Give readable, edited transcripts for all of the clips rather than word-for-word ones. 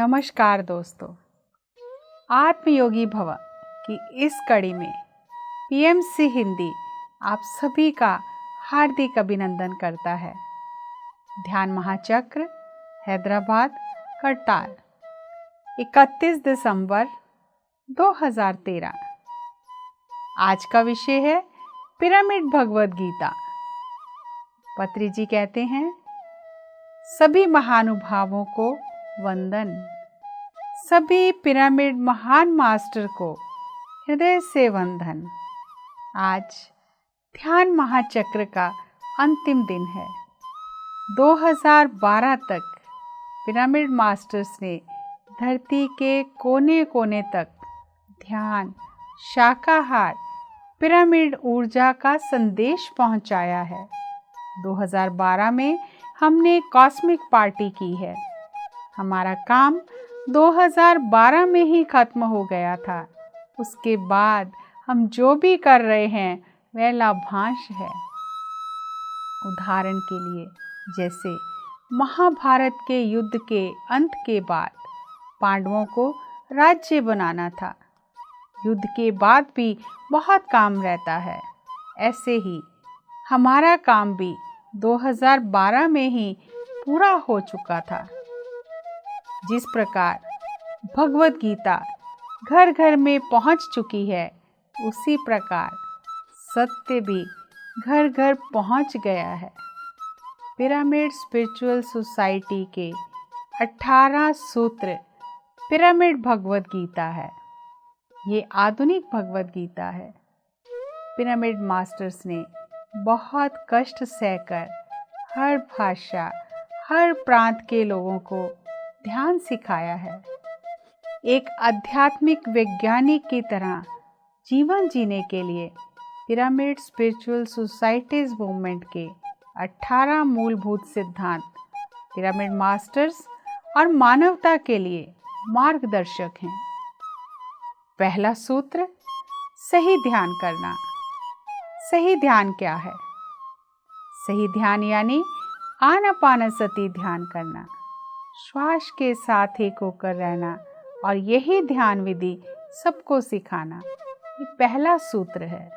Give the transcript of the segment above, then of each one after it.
नमस्कार दोस्तों, आत्मयोगी भव की इस कड़ी में पीएमसी हिंदी आप सभी का हार्दिक अभिनंदन करता है। ध्यान महाचक्र हैदराबाद करताल 31 दिसंबर 2013। आज का विषय है पिरामिड भगवद गीता। पत्री जी कहते हैं, सभी महानुभावों को वंदन, सभी पिरामिड महान मास्टर को हृदय से वंदन। आज ध्यान महाचक्र का अंतिम दिन है। 2012 तक पिरामिड मास्टर्स ने धरती के कोने कोने तक ध्यान, शाकाहार, पिरामिड ऊर्जा का संदेश पहुंचाया है। 2012 में हमने कॉस्मिक पार्टी की है। हमारा काम 2012 में ही खत्म हो गया था। उसके बाद हम जो भी कर रहे हैं वह लाभांश है। उदाहरण के लिए, जैसे महाभारत के युद्ध के अंत के बाद पांडवों को राज्य बनाना था। युद्ध के बाद भी बहुत काम रहता है। ऐसे ही हमारा काम भी 2012 में ही पूरा हो चुका था। जिस प्रकार भगवद गीता घर घर में पहुंच चुकी है, उसी प्रकार सत्य भी घर घर पहुंच गया है। पिरामिड स्पिरिचुअल सोसाइटी के 18 सूत्र पिरामिड भगवद गीता है। ये आधुनिक भगवद गीता है। पिरामिड मास्टर्स ने बहुत कष्ट सहकर हर भाषा, हर प्रांत के लोगों को ध्यान सिखाया है। एक आध्यात्मिक वैज्ञानिक की तरह जीवन जीने के लिए पिरामिड स्पिरिचुअल सोसाइटीज मूवमेंट के 18 मूलभूत सिद्धांत पिरामिड मास्टर्स और मानवता के लिए मार्गदर्शक हैं। पहला सूत्र, सही ध्यान करना। सही ध्यान क्या है? सही ध्यान यानी आनापानसति ध्यान करना, श्वास के साथ एक होकर रहना और यही ध्यान विधि सबको सिखाना। ये पहला सूत्र है।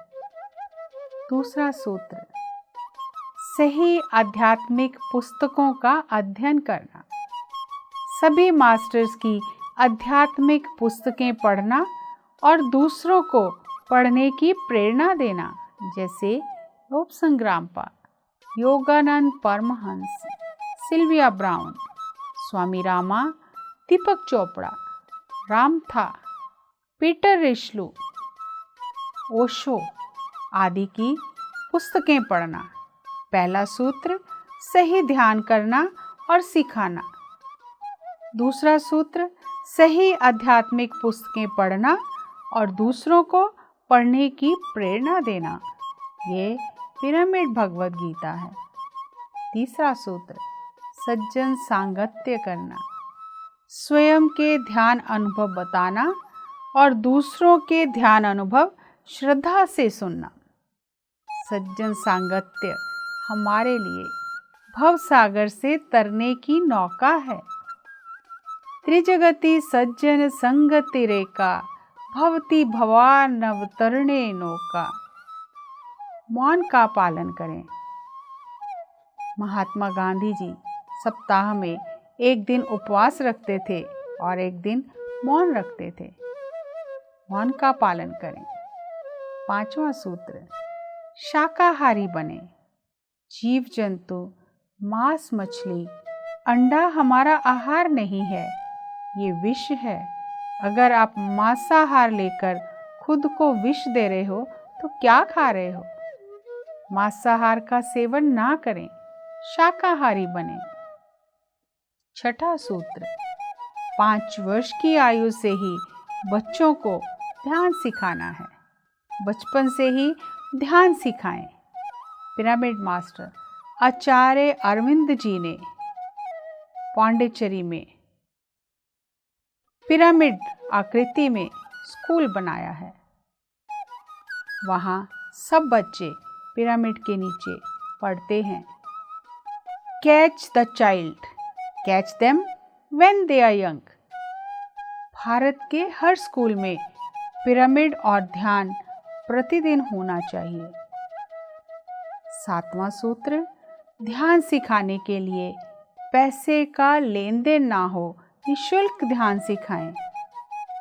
दूसरा सूत्र, सही आध्यात्मिक पुस्तकों का अध्ययन करना। सभी मास्टर्स की आध्यात्मिक पुस्तकें पढ़ना और दूसरों को पढ़ने की प्रेरणा देना, जैसे रूप संग्रामपा, योगानंद परमहंस, सिल्विया ब्राउन, स्वामी रामा, दीपक चोपड़ा, रामथा, पीटर रिशलू, ओशो आदि की पुस्तकें पढ़ना। पहला सूत्र, सही ध्यान करना और सिखाना। दूसरा सूत्र, सही आध्यात्मिक पुस्तकें पढ़ना और दूसरों को पढ़ने की प्रेरणा देना। ये पिरामिड भगवद गीता है। तीसरा सूत्र, सज्जन सांगत्य करना। स्वयं के ध्यान अनुभव बताना और दूसरों के ध्यान अनुभव श्रद्धा से सुनना। सज्जन सांगत्य हमारे लिए भव सागर से तरने की नौका है। त्रिजगति सज्जन संगति रेखा, भवती भवानवतरणे नौका। मौन का पालन करें। महात्मा गांधी जी सप्ताह में एक दिन उपवास रखते थे और एक दिन मौन रखते थे। मौन का पालन करें। पांचवा सूत्र, शाकाहारी बने। जीव जंतु, मांस, मछली, अंडा हमारा आहार नहीं है, ये विष है। अगर आप मांसाहार लेकर खुद को विष दे रहे हो तो क्या खा रहे हो? मांसाहार का सेवन ना करें, शाकाहारी बने। छठा सूत्र, 5 वर्ष की आयु से ही बच्चों को ध्यान सिखाना है। बचपन से ही ध्यान सिखाएं। पिरामिड मास्टर आचार्य अरविंद जी ने पांडिचेरी में पिरामिड आकृति में स्कूल बनाया है। वहाँ सब बच्चे पिरामिड के नीचे पढ़ते हैं, catch the child, catch them when they are young. Bharat के हर स्कूल में पिरामिड और ध्यान प्रतिदिन होना चाहिए। 7वां सूत्र, ध्यान सिखाने के लिए पैसे का लेन देन ना हो, निःशुल्क ध्यान सिखाएं।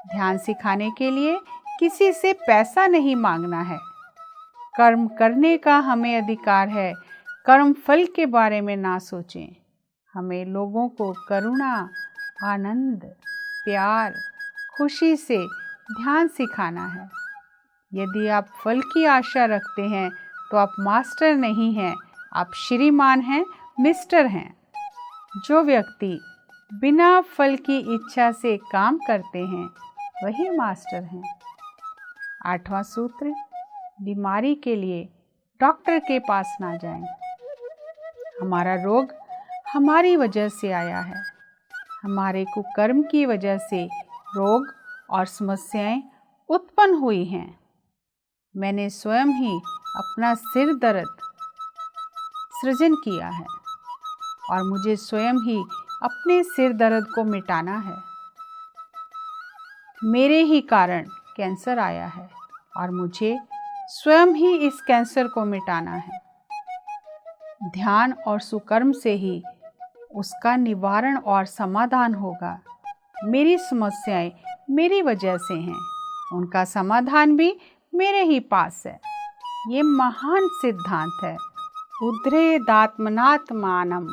ध्यान सिखाने के लिए किसी से पैसा नहीं मांगना है। कर्म करने का हमें अधिकार है, कर्म फल के बारे में ना सोचें। हमें लोगों को करुणा, आनंद, प्यार, खुशी से ध्यान सिखाना है। यदि आप फल की आशा रखते हैं तो आप मास्टर नहीं हैं, आप श्रीमान हैं, मिस्टर हैं। जो व्यक्ति बिना फल की इच्छा से काम करते हैं वही मास्टर हैं। 8वां सूत्र, बीमारी के लिए डॉक्टर के पास ना जाएं। हमारा रोग हमारी वजह से आया है। हमारे कुकर्म की वजह से रोग और समस्याएं उत्पन्न हुई हैं। मैंने स्वयं ही अपना सिर दर्द सृजन किया है और मुझे स्वयं ही अपने सिर दर्द को मिटाना है। मेरे ही कारण कैंसर आया है और मुझे स्वयं ही इस कैंसर को मिटाना है। ध्यान और सुकर्म से ही उसका निवारण और समाधान होगा। मेरी समस्याएं मेरी वजह से हैं, उनका समाधान भी मेरे ही पास है। ये महान सिद्धांत है। उद्धरेदात्मनात्मानं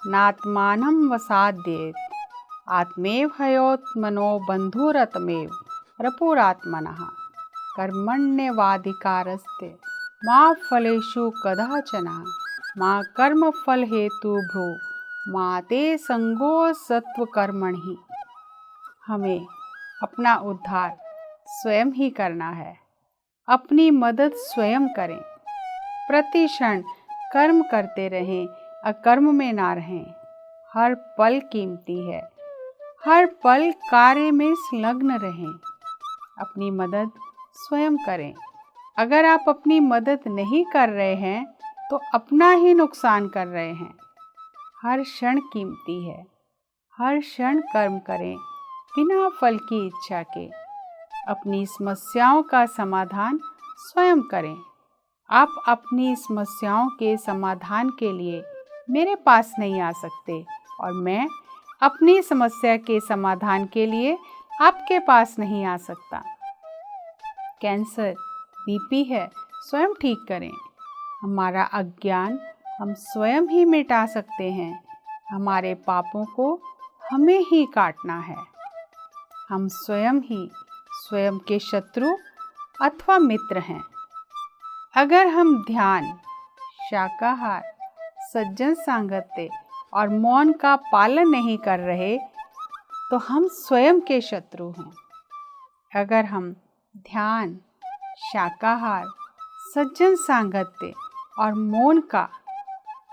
नात्मानं वसाद्येत आत्मेव हयोत्मनो बन्धुरतमेव रपुरात्मनः कर्मण्येवाधिकारस्ते मा फलेषु कदाचन मा कर्मफल हेतुभ्यो मा ते संगो सत्वकर्मणि। हमें अपना उद्धार स्वयं ही करना है। अपनी मदद स्वयं करें। प्रति क्षण कर्म करते रहें, अकर्म में ना रहें। हर पल कीमती है। हर पल कार्य में संलग्न रहें। अपनी मदद स्वयं करें। अगर आप अपनी मदद नहीं कर रहे हैं तो अपना ही नुकसान कर रहे हैं। हर क्षण कीमती है। हर क्षण कर्म करें बिना फल की इच्छा के। अपनी समस्याओं का समाधान स्वयं करें। आप अपनी समस्याओं के समाधान के लिए मेरे पास नहीं आ सकते और मैं अपनी समस्या के समाधान के लिए आपके पास नहीं आ सकता। कैंसर, बीपी है, स्वयं ठीक करें। हमारा अज्ञान हम स्वयं ही मिटा सकते हैं। हमारे पापों को हमें ही काटना है। हम स्वयं ही स्वयं के शत्रु अथवा मित्र हैं। अगर हम ध्यान, शाकाहार, सज्जन सांगत्य और मौन का पालन नहीं कर रहे तो हम स्वयं के शत्रु हैं। अगर हम ध्यान, शाकाहार, सज्जन सांगत्य और मौन का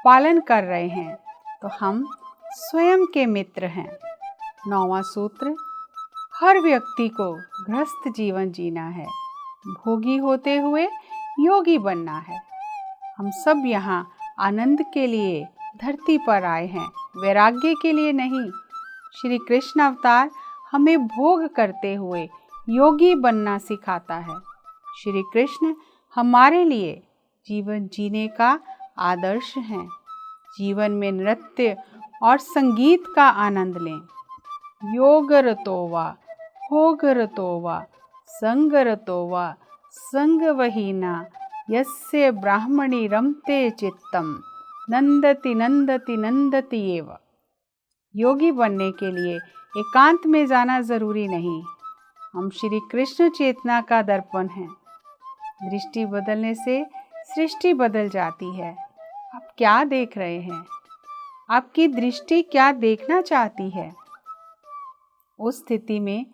पालन कर रहे हैं तो हम स्वयं के मित्र हैं। 9वां सूत्र, हर व्यक्ति को गृहस्थ जीवन जीना है, भोगी होते हुए योगी बनना है। हम सब यहाँ आनंद के लिए धरती पर आए हैं, वैराग्य के लिए नहीं। श्री कृष्ण अवतार हमें भोग करते हुए योगी बनना सिखाता है। श्री कृष्ण हमारे लिए जीवन जीने का आदर्श हैं। जीवन में नृत्य और संगीत का आनंद लें। योगरतो वा भोगरतो वा संगरतो वा संगवहीना यस्य ब्राह्मणी रमते चित्तम नंदति नंदति नंदति एव। योगी बनने के लिए एकांत में जाना जरूरी नहीं। हम श्री कृष्ण चेतना का दर्पण हैं। दृष्टि बदलने से सृष्टि बदल जाती है। आप क्या देख रहे हैं? आपकी दृष्टि क्या देखना चाहती है? उस स्थिति में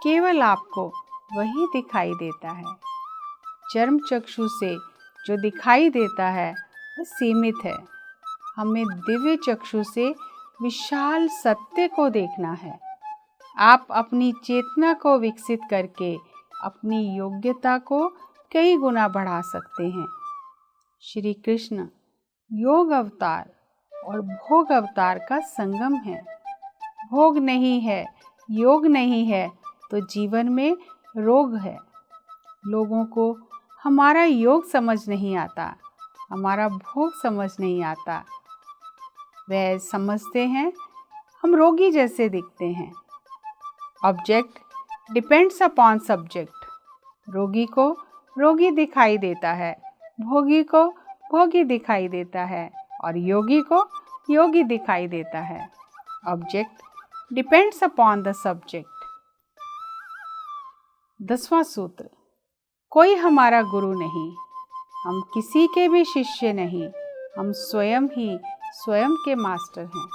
केवल आपको वही दिखाई देता है। चर्म चक्षु से जो दिखाई देता है वह सीमित है। हमें दिव्य चक्षु से विशाल सत्य को देखना है। आप अपनी चेतना को विकसित करके अपनी योग्यता को कई गुना बढ़ा सकते हैं। श्री कृष्ण योग अवतार और भोग अवतार का संगम है। भोग नहीं है योग नहीं है तो जीवन में रोग है। लोगों को हमारा योग समझ नहीं आता, हमारा भोग समझ नहीं आता। वे समझते हैं हम रोगी जैसे दिखते हैं। Object depends upon subject. रोगी को रोगी दिखाई देता है, भोगी को भोगी दिखाई देता है और योगी को योगी दिखाई देता है। Object depends upon the subject. 10वां सूत्र, कोई हमारा गुरु नहीं, हम किसी के भी शिष्य नहीं, हम स्वयं ही स्वयं के मास्टर हैं।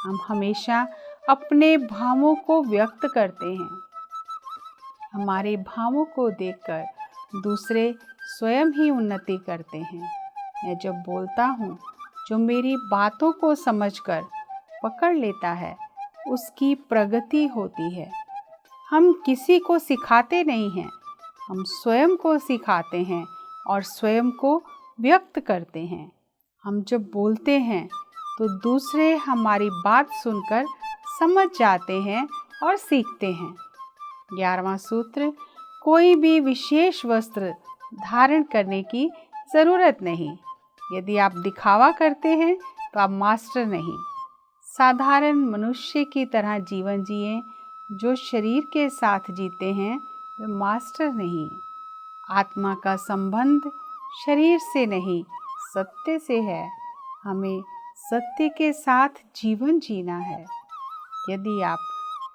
हम हमेशा अपने भावों को व्यक्त करते हैं। हमारे भावों को देखकर दूसरे स्वयं ही उन्नति करते हैं। मैं जब बोलता हूँ, जो मेरी बातों को समझकर पकड़ लेता है, उसकी प्रगति होती है। हम किसी को सिखाते नहीं हैं, हम स्वयं को सिखाते हैं और स्वयं को व्यक्त करते हैं। हम जब बोलते हैं तो दूसरे हमारी बात सुनकर समझ जाते हैं और सीखते हैं। 11वां सूत्र, कोई भी विशेष वस्त्र धारण करने की ज़रूरत नहीं। यदि आप दिखावा करते हैं तो आप मास्टर नहीं। साधारण मनुष्य की तरह जीवन जिएं। जो शरीर के साथ जीते हैं वे मास्टर नहीं। आत्मा का संबंध शरीर से नहीं, सत्य से है। हमें सत्य के साथ जीवन जीना है। यदि आप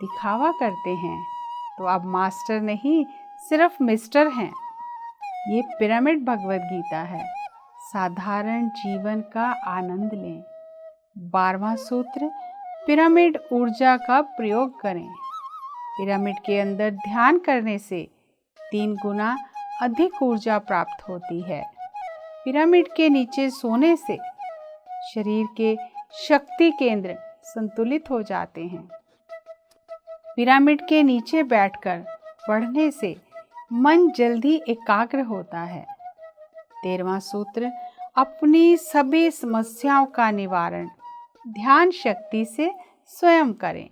दिखावा करते हैं तो आप मास्टर नहीं, सिर्फ मिस्टर हैं। ये पिरामिड भगवद गीता है। साधारण जीवन का आनंद लें। 12वां सूत्र, पिरामिड ऊर्जा का प्रयोग करें। पिरामिड के अंदर ध्यान करने से 3 गुना अधिक ऊर्जा प्राप्त होती है। पिरामिड के नीचे सोने से शरीर के शक्ति केंद्र संतुलित हो जाते हैं। पिरामिड के नीचे बैठकर पढ़ने से मन जल्दी एकाग्र होता है। 13वां सूत्र, अपनी सभी समस्याओं का निवारण ध्यान शक्ति से स्वयं करें।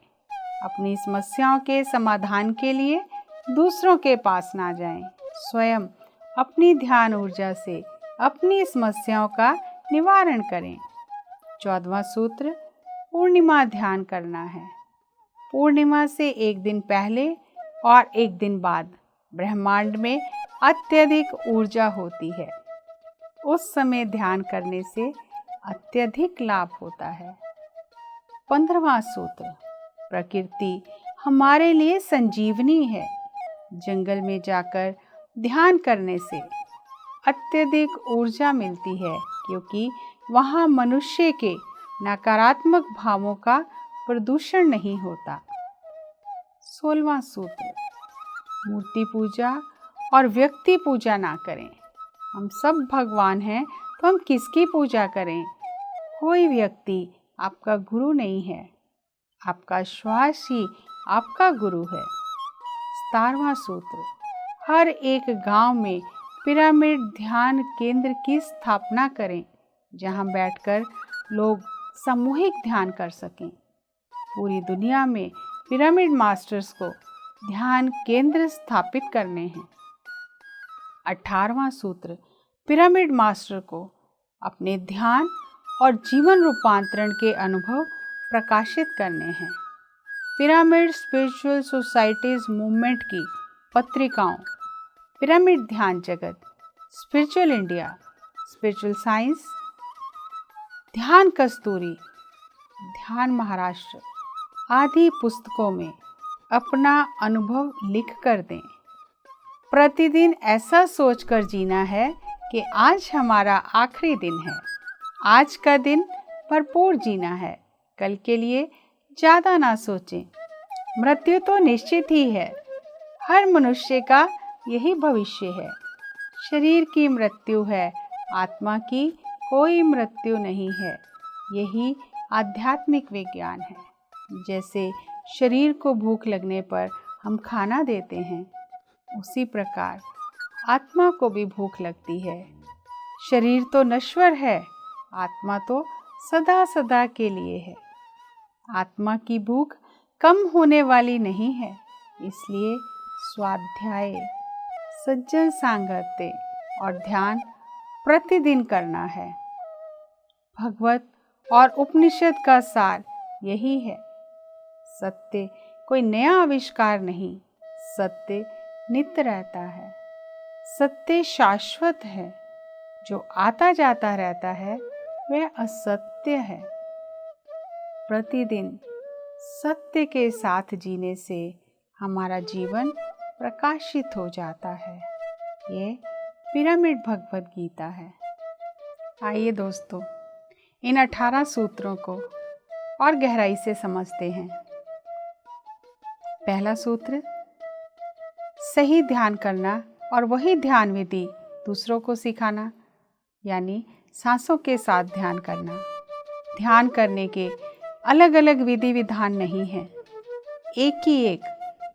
अपनी समस्याओं के समाधान के लिए दूसरों के पास ना जाएं, स्वयं अपनी ध्यान ऊर्जा से अपनी समस्याओं का निवारण करें। 14वां सूत्र, पूर्णिमा ध्यान करना है। पूर्णिमा से एक दिन पहले और एक दिन बाद ब्रह्मांड में अत्यधिक ऊर्जा होती है। उस समय ध्यान करने से अत्यधिक लाभ होता है। 15वां सूत्र, प्रकृति हमारे लिए संजीवनी है। जंगल में जाकर ध्यान करने से अत्यधिक ऊर्जा मिलती है, क्योंकि वहाँ मनुष्य के नकारात्मक भावों का प्रदूषण नहीं होता। 16वां सूत्र, मूर्ति पूजा और व्यक्ति पूजा ना करें। हम सब भगवान हैं तो हम किसकी पूजा करें? कोई व्यक्ति आपका गुरु नहीं है, आपका श्वास ही आपका गुरु है। 17वां सूत्र, हर एक गांव में पिरामिड ध्यान केंद्र की स्थापना करें, जहां बैठकर लोग सामूहिक ध्यान कर सकें। पूरी दुनिया में पिरामिड मास्टर्स को ध्यान केंद्र स्थापित करने हैं। 18वां सूत्र, पिरामिड मास्टर को अपने ध्यान और जीवन रूपांतरण के अनुभव प्रकाशित करने हैं। पिरामिड स्पिरिचुअल सोसाइटीज मूवमेंट की पत्रिकाओं पिरामिड ध्यान जगत, स्पिरिचुअल इंडिया, स्पिरिचुअल साइंस, ध्यान कस्तूरी, ध्यान महाराष्ट्र आदि पुस्तकों में अपना अनुभव लिख कर दें। प्रतिदिन ऐसा सोचकर जीना है कि आज हमारा आखिरी दिन है। आज का दिन भरपूर जीना है। कल के लिए ज़्यादा ना सोचें। मृत्यु तो निश्चित ही है। हर मनुष्य का यही भविष्य है। शरीर की मृत्यु है, आत्मा की कोई मृत्यु नहीं है। यही आध्यात्मिक विज्ञान है। जैसे शरीर को भूख लगने पर हम खाना देते हैं, उसी प्रकार आत्मा को भी भूख लगती है। शरीर तो नश्वर है, आत्मा तो सदा सदा के लिए है। आत्मा की भूख कम होने वाली नहीं है, इसलिए स्वाध्याय, सज्जन सांगत्य और ध्यान प्रतिदिन करना है। भगवत और उपनिषद का सार यही है। सत्य कोई नया आविष्कार नहीं, सत्य नित्य रहता है। सत्य शाश्वत है, जो आता जाता रहता है वह असत्य है। प्रतिदिन सत्य के साथ जीने से हमारा जीवन प्रकाशित हो जाता है। ये पिरामिड भगवत गीता है। आइए दोस्तों, इन 18 सूत्रों को और गहराई से समझते हैं। पहला सूत्र, सही ध्यान करना और वही ध्यान विधि दूसरों को सिखाना, यानी सांसों के साथ ध्यान करना। ध्यान करने के अलग अलग विधि विधान नहीं है, एक ही एक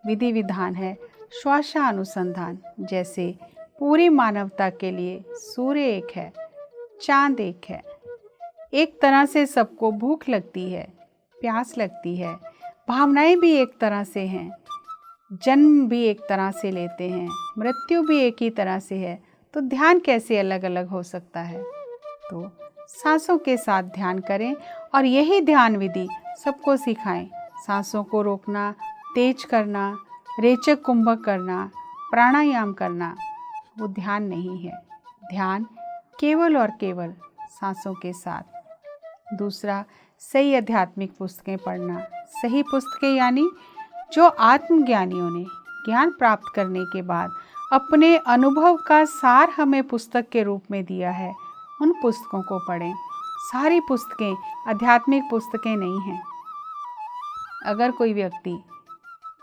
विधि विधान है, श्वासानुसंधान। जैसे पूरी मानवता के लिए सूर्य एक है, चांद एक है। एक तरह से सबको भूख लगती है, प्यास लगती है, भावनाएं भी एक तरह से हैं, जन्म भी एक तरह से लेते हैं, मृत्यु भी एक ही तरह से है, तो ध्यान कैसे अलग अलग हो सकता है। तो सांसों के साथ ध्यान करें और यही ध्यान विधि सबको सिखाएं। सांसों को रोकना, तेज करना, रेचक कुंभक करना, प्राणायाम करना, वो ध्यान नहीं है। ध्यान केवल और केवल सांसों के साथ। दूसरा, सही आध्यात्मिक पुस्तकें पढ़ना। सही पुस्तकें यानी जो आत्मज्ञानियों ने ज्ञान प्राप्त करने के बाद अपने अनुभव का सार हमें पुस्तक के रूप में दिया है, उन पुस्तकों को पढ़ें। सारी पुस्तकें आध्यात्मिक पुस्तकें नहीं हैं। अगर कोई व्यक्ति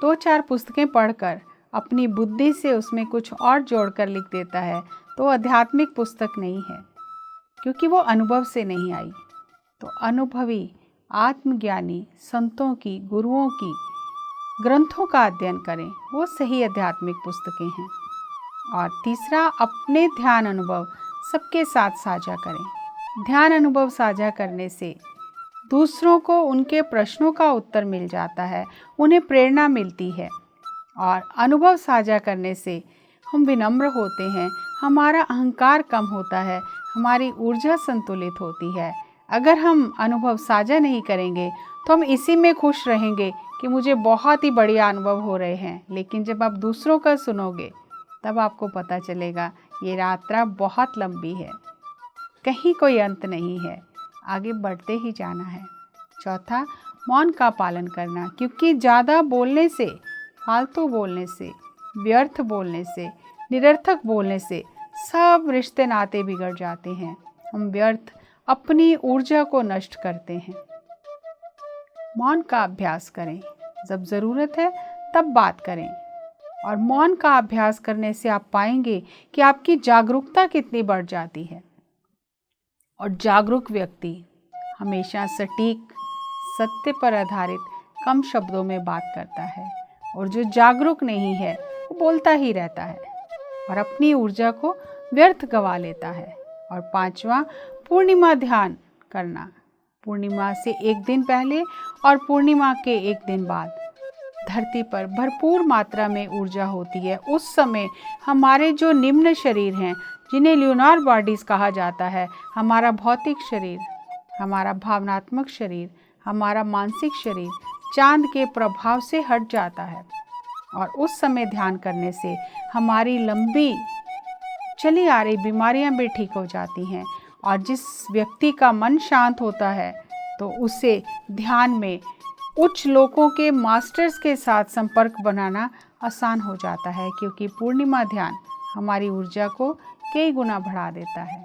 2-4 पुस्तकें पढ़कर अपनी बुद्धि से उसमें कुछ और जोड़कर लिख देता है, तो आध्यात्मिक पुस्तक नहीं है, क्योंकि वो अनुभव से नहीं आई। तो अनुभवी आत्मज्ञानी संतों की, गुरुओं की ग्रंथों का अध्ययन करें, वो सही आध्यात्मिक पुस्तकें हैं। और तीसरा, अपने ध्यान अनुभव सबके साथ साझा करें। ध्यान अनुभव साझा करने से दूसरों को उनके प्रश्नों का उत्तर मिल जाता है, उन्हें प्रेरणा मिलती है। और अनुभव साझा करने से हम विनम्र होते हैं, हमारा अहंकार कम होता है, हमारी ऊर्जा संतुलित होती है। अगर हम अनुभव साझा नहीं करेंगे तो हम इसी में खुश रहेंगे कि मुझे बहुत ही बढ़िया अनुभव हो रहे हैं, लेकिन जब आप दूसरों का सुनोगे तब आपको पता चलेगा ये यात्रा बहुत लंबी है, कहीं कोई अंत नहीं है, आगे बढ़ते ही जाना है। चौथा, मौन का पालन करना, क्योंकि ज़्यादा बोलने से, फालतू बोलने से, व्यर्थ बोलने से, निरर्थक बोलने से सब रिश्ते नाते बिगड़ जाते हैं। हम व्यर्थ अपनी ऊर्जा को नष्ट करते हैं। मौन का अभ्यास करें, जब ज़रूरत है तब बात करें। और मौन का अभ्यास करने से आप पाएंगे कि आपकी जागरूकता कितनी बढ़ जाती है। और जागरूक व्यक्ति हमेशा सटीक, सत्य पर आधारित, कम शब्दों में बात करता है। और जो जागरूक नहीं है वो बोलता ही रहता है और अपनी ऊर्जा को व्यर्थ गवा लेता है। और पांचवा, पूर्णिमा ध्यान करना। पूर्णिमा से एक दिन पहले और पूर्णिमा के एक दिन बाद धरती पर भरपूर मात्रा में ऊर्जा होती है। उस समय हमारे जो निम्न शरीर हैं, जिन्हें ल्यूनार बॉडीज़ कहा जाता है, हमारा भौतिक शरीर, हमारा भावनात्मक शरीर, हमारा मानसिक शरीर चांद के प्रभाव से हट जाता है। और उस समय ध्यान करने से हमारी लंबी चली आ रही बीमारियां भी ठीक हो जाती हैं। और जिस व्यक्ति का मन शांत होता है तो उसे ध्यान में उच्च लोकों के मास्टर्स के साथ संपर्क बनाना आसान हो जाता है, क्योंकि पूर्णिमा ध्यान हमारी ऊर्जा को कई गुना बढ़ा देता है।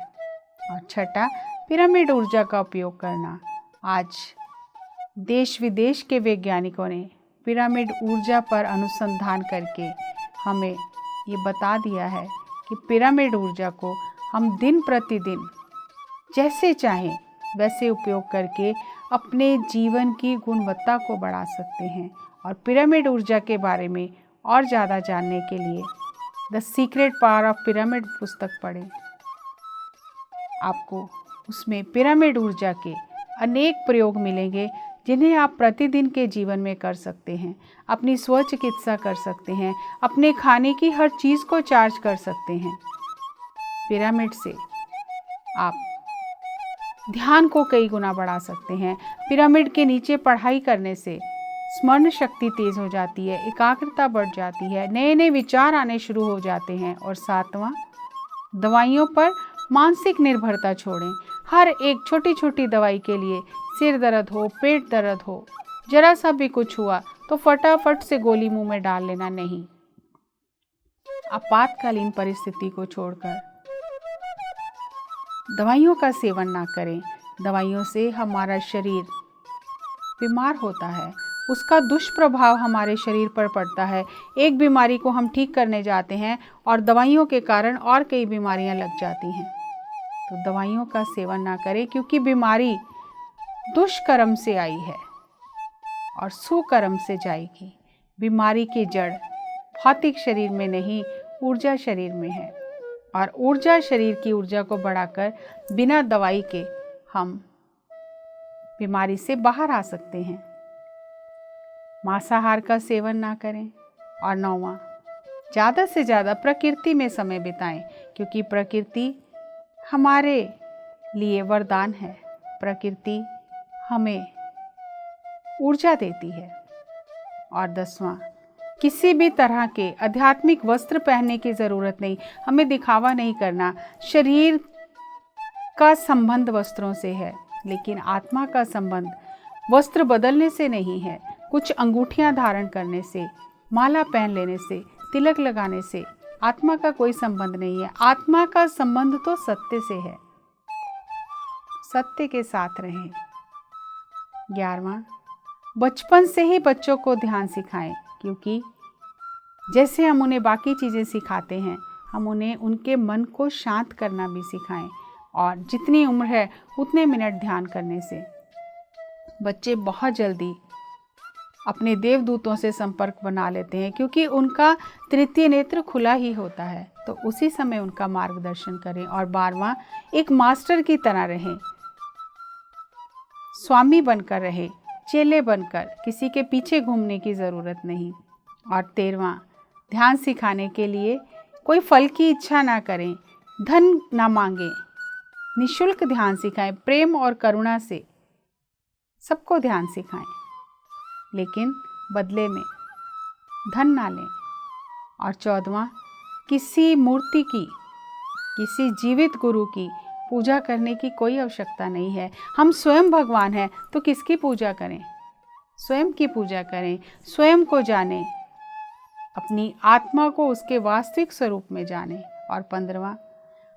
और छठा, पिरामिड ऊर्जा का उपयोग करना। आज देश विदेश के वैज्ञानिकों ने पिरामिड ऊर्जा पर अनुसंधान करके हमें ये बता दिया है कि पिरामिड ऊर्जा को हम दिन प्रतिदिन जैसे चाहें वैसे उपयोग करके अपने जीवन की गुणवत्ता को बढ़ा सकते हैं। और पिरामिड ऊर्जा के बारे में और ज़्यादा जानने के लिए the secret power of pyramid पुस्तक पढ़ें। आपको उसमें पिरामिड ऊर्जा के अनेक प्रयोग मिलेंगे, जिन्हें आप प्रतिदिन के जीवन में कर सकते हैं। अपनी स्व चिकित्सा कर सकते हैं, अपने खाने की हर चीज़ को चार्ज कर सकते हैं। पिरामिड से आप ध्यान को कई गुना बढ़ा सकते हैं। पिरामिड के नीचे पढ़ाई करने से स्मरण शक्ति तेज हो जाती है, एकाग्रता बढ़ जाती है, नए नए विचार आने शुरू हो जाते हैं। और 7वां, दवाइयों पर मानसिक निर्भरता छोड़ें। हर एक छोटी छोटी दवाई के लिए, सिर दर्द हो, पेट दर्द हो, जरा सा भी कुछ हुआ तो फटाफट से गोली मुंह में डाल लेना नहीं। आपातकालीन परिस्थिति को छोड़कर दवाइयों का सेवन ना करें। दवाइयों से हमारा शरीर बीमार होता है, उसका दुष्प्रभाव हमारे शरीर पर पड़ता है। एक बीमारी को हम ठीक करने जाते हैं और दवाइयों के कारण और कई बीमारियां लग जाती हैं। तो दवाइयों का सेवन ना करें, क्योंकि बीमारी दुष्कर्म से आई है और सुकर्म से जाएगी। बीमारी की जड़ भौतिक शरीर में नहीं, ऊर्जा शरीर में है। और ऊर्जा शरीर की ऊर्जा को बढ़ाकर बिना दवाई के हम बीमारी से बाहर आ सकते हैं। मांसाहार का सेवन ना करें। और 9वां, ज़्यादा से ज़्यादा प्रकृति में समय बिताएं, क्योंकि प्रकृति हमारे लिए वरदान है। प्रकृति हमें ऊर्जा देती है। और 10वां, किसी भी तरह के आध्यात्मिक वस्त्र पहनने की ज़रूरत नहीं, हमें दिखावा नहीं करना। शरीर का संबंध वस्त्रों से है, लेकिन आत्मा का संबंध वस्त्र बदलने से नहीं है। कुछ अंगूठियां धारण करने से, माला पहन लेने से, तिलक लगाने से आत्मा का कोई संबंध नहीं है। आत्मा का संबंध तो सत्य से है। सत्य के साथ रहें। 11वां, बचपन से ही बच्चों को ध्यान सिखाएं, क्योंकि जैसे हम उन्हें बाकी चीज़ें सिखाते हैं, हम उन्हें उनके मन को शांत करना भी सिखाएं। और जितनी उम्र है उतने मिनट ध्यान करने से बच्चे बहुत जल्दी अपने देवदूतों से संपर्क बना लेते हैं, क्योंकि उनका तृतीय नेत्र खुला ही होता है। तो उसी समय उनका मार्गदर्शन करें। और 12वां, एक मास्टर की तरह रहें, स्वामी बनकर रहें, चेले बनकर, किसी के पीछे घूमने की ज़रूरत नहीं। और 13वां, ध्यान सिखाने के लिए कोई फल की इच्छा ना करें, धन ना मांगें, निःशुल्क ध्यान सिखाएं। प्रेम और करुणा से सबको ध्यान सिखाएं, लेकिन बदले में धन ना लें। और 14वां, किसी मूर्ति की, किसी जीवित गुरु की पूजा करने की कोई आवश्यकता नहीं है। हम स्वयं भगवान हैं, तो किसकी पूजा करें? स्वयं की पूजा करें, स्वयं को जानें, अपनी आत्मा को उसके वास्तविक स्वरूप में जानें। और 15वां,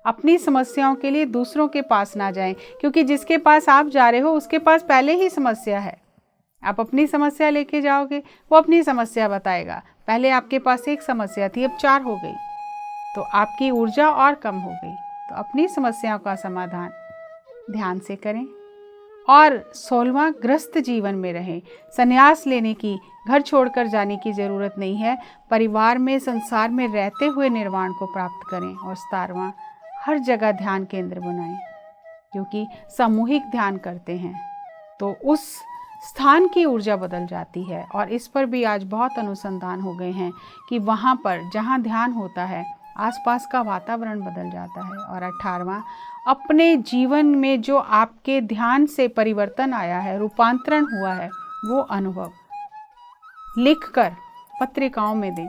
अपनी समस्याओं के लिए दूसरों के पास ना जाएं, क्योंकि जिसके पास आप जा रहे हो उसके पास पहले ही समस्या है। आप अपनी समस्या लेके जाओगे, वो अपनी समस्या बताएगा। पहले आपके पास एक समस्या थी, अब 4 हो गई, तो आपकी ऊर्जा और कम हो गई। तो अपनी समस्याओं का समाधान ध्यान से करें। और 16वां, ग्रस्त जीवन में रहें। संन्यास लेने की, घर छोड़कर जाने की ज़रूरत नहीं है। परिवार में, संसार में रहते हुए निर्वाण को प्राप्त करें। और 17वां, हर जगह ध्यान केंद्र बनाएं, क्योंकि सामूहिक ध्यान करते हैं तो उस स्थान की ऊर्जा बदल जाती है। और इस पर भी आज बहुत अनुसंधान हो गए हैं कि वहाँ पर जहाँ ध्यान होता है, आसपास का वातावरण बदल जाता है। और 18वां, अपने जीवन में जो आपके ध्यान से परिवर्तन आया है, रूपांतरण हुआ है, वो अनुभव लिखकर पत्रिकाओं में दें,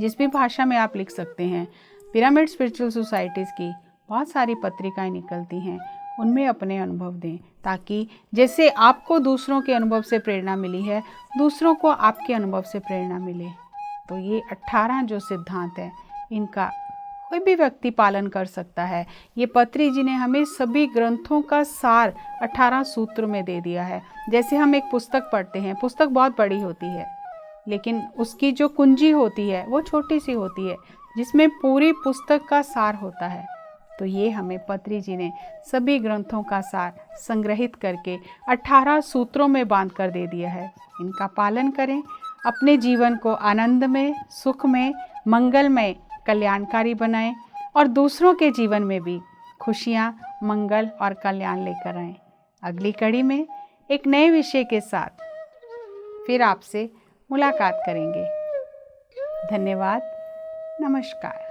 जिस भी भाषा में आप लिख सकते हैं। पिरामिड स्पिरिचुअल सोसाइटीज़ की बहुत सारी पत्रिकाएं निकलती हैं, उनमें अपने अनुभव दें, ताकि जैसे आपको दूसरों के अनुभव से प्रेरणा मिली है, दूसरों को आपके अनुभव से प्रेरणा मिले। तो ये 18 जो सिद्धांत हैं, इनका कोई भी व्यक्ति पालन कर सकता है। ये पत्री जी ने हमें सभी ग्रंथों का सार 18 सूत्र में दे दिया है। जैसे हम एक पुस्तक पढ़ते हैं, पुस्तक बहुत बड़ी होती है, लेकिन उसकी जो कुंजी होती है वो छोटी सी होती है, जिसमें पूरी पुस्तक का सार होता है। तो ये हमें पत्री जी ने सभी ग्रंथों का सार संग्रहित करके 18 सूत्रों में बांध कर दे दिया है। इनका पालन करें, अपने जीवन को आनंदमय, सुखमय, मंगलमय, कल्याणकारी बनाएं और दूसरों के जीवन में भी खुशियाँ, मंगल और कल्याण लेकर आएं। अगली कड़ी में एक नए विषय के साथ फिर आपसे मुलाकात करेंगे। धन्यवाद। नमस्कार।